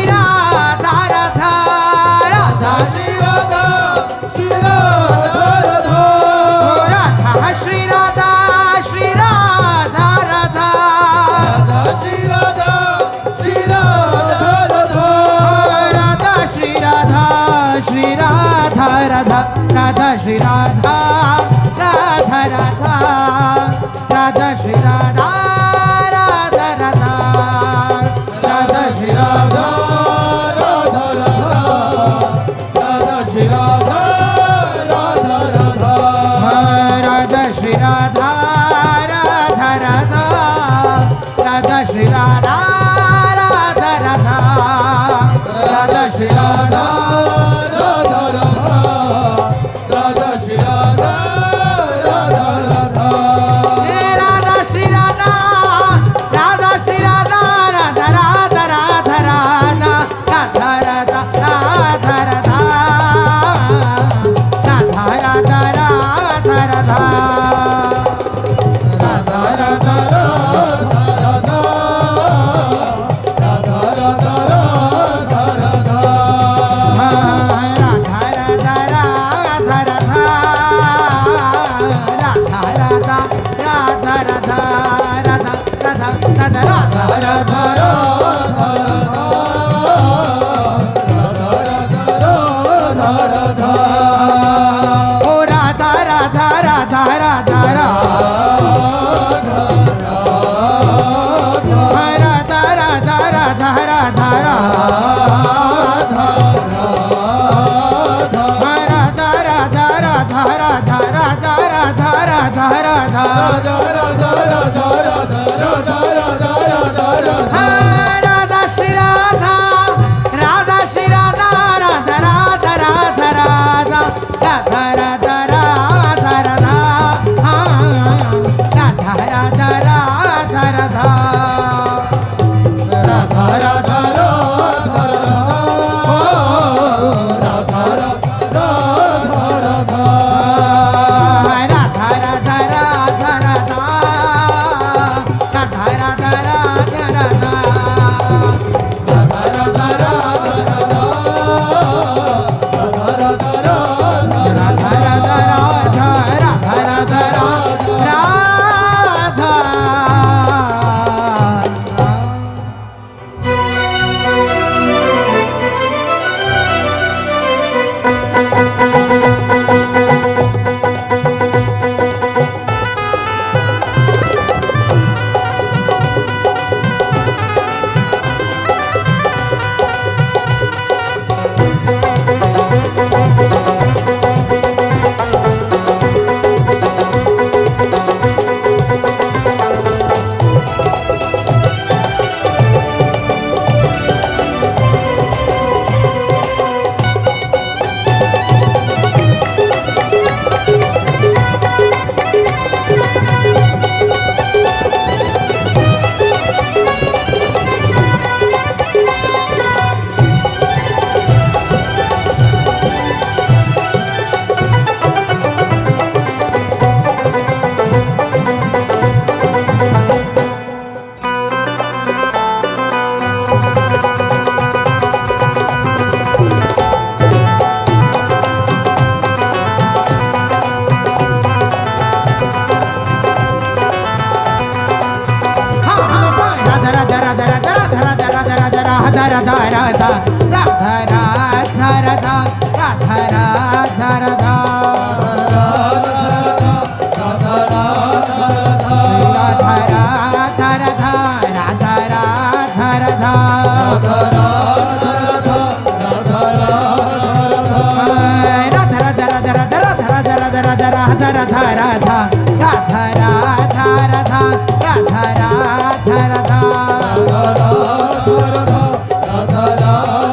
श्री राधा राधा राधा राधा श्री राधा राधा राधा राधा श्री राधा राधा राधा राधा श्री राधा राधा राधा राधा श्री राधा राधा राधा राधा श्री राधा राधा राधा राधा श्री राधा राधा राधा राधा श्री राधा राधा ओ राधा राधा राधा राधा राधा राधा राधा राधा राधा श्री राधा राधा श्री राधा राधा राधा राधा राधा राधा राधा राधा राधा राधा राधा राधा राधा राधा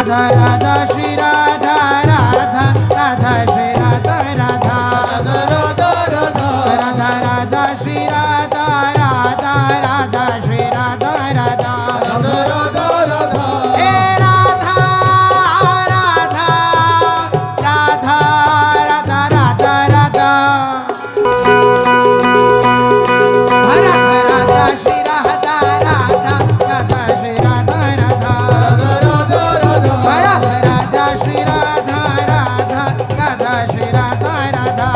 राधा राधा श्री राधा राधा राधा श्री राधा राधा राधा राधा राधा राधा श्री राधा राधा राधा श्री राधा राधा राधा राधा राधा हे राधा राधा राधा राधा राधा राधा राधा राधा श्री राधा राधा राधा श्री राधा राधा राधा राधा श्री राधा राधा राधा श्री राधा राधा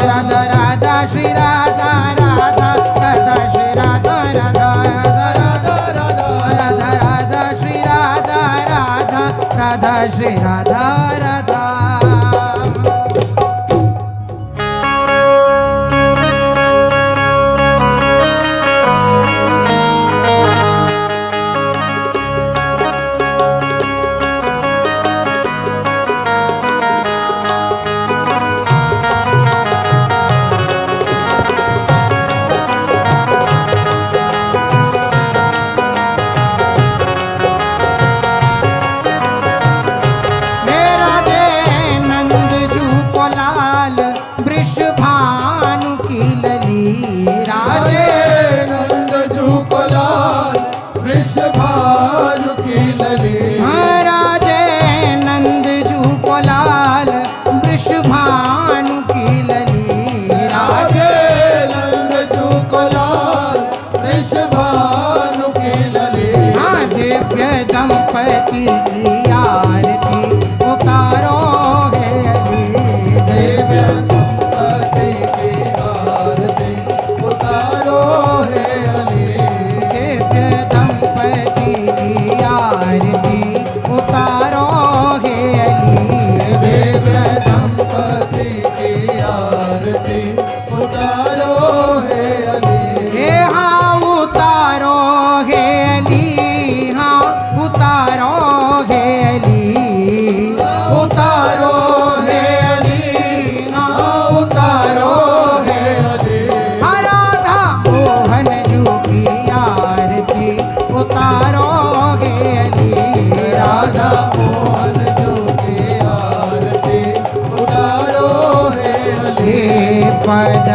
राधा राधा श्री राधा राधा राधा श्री राधा राधा राधा राधा श्री राधा राधा राधा श्री राधा राधा मेरा जे नंद जू को लाल वृषभानु की लली राजे नंद जू को लाल वृषभानु की लली राजे नंद जू को लाल वृषभानु की लली राजे नंद जू को लाल वृषभानु की लली दिव्य दंपति की आरती उतारो है अली दिव्य दंपति की आरती उतारो है अली दिव्य दंपति की आरती उतारो है अली दिव्य दंपति की आरती उतारो है अली हे हाँ उतारो है अली हाँ उतारो है अली उतारो है अली हाँ उतारो है अली राधा मोहन जू की आरती उतारो है अली राधा मोहन जू की आरती उतारो है अली हे पद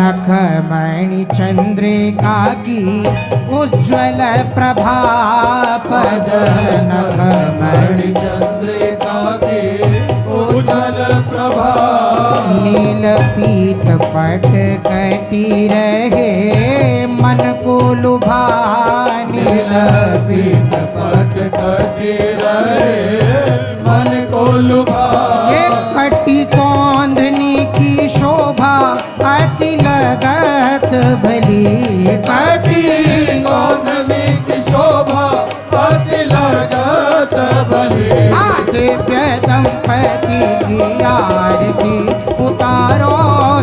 नख मणि चंद्रिका की उज्ज्वल प्रभा पद नख मणि चंद्रिका की उज्जवल प्रभा नील पीत पट कटी रहे मन को लुभा नील पीत पट कटी रहे मन को लुभा ये कटी कौंधनी की शोभा अति लगत भली कटी कौंधनी की शोभा अति लगत भली दिव्य दंपति की आरती उतारो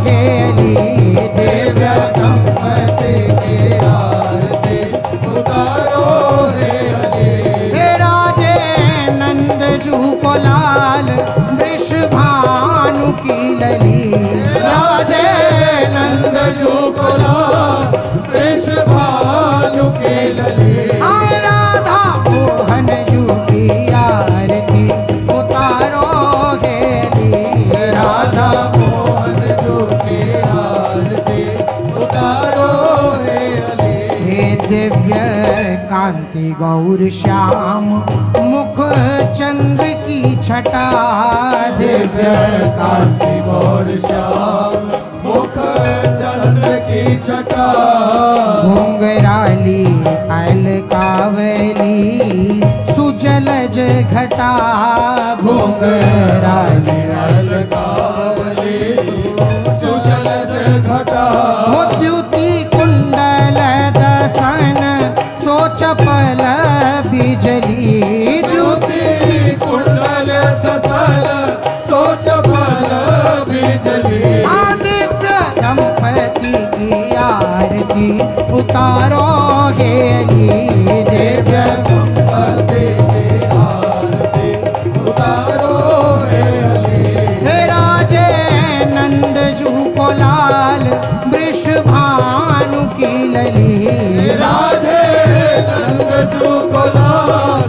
है अली दिव्य दंपति की आरती उतारो है अली हे राजे नंद जू को लाल वृषभानु की लली राजे नंद जू को लाल वृषभानु की लली राधा मोहन जू की आरती उतारो है अली राधा मोहन जू की आरती उतारो है अली हे दिव्य कांति गौर श्याम मुख चंद्र की छटा दिव्य कांति गौर श्याम मुख चंद्र की छटा घुंघराली अलकावली सुजलज घटा घुंघराली अलकावली सुजलज घटा द्युति कुंडल दसन सो चपल बिजली द्युति कुंडल छसल सोच फल बिजली दिव्य दंपति की आरती उतारो हे अली दिव्य दंपति की आरती उतारो है अली हे राजे नंद जू को लाल वृषभानु की लली राधे नंद जू को लाल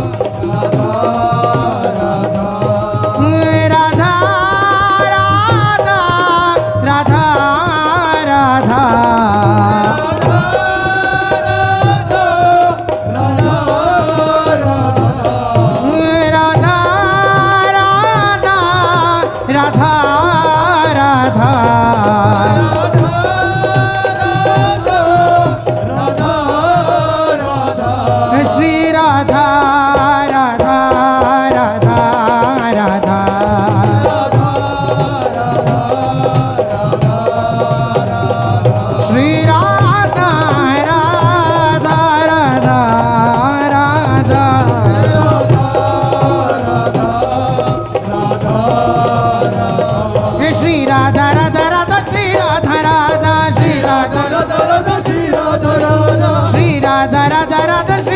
राधा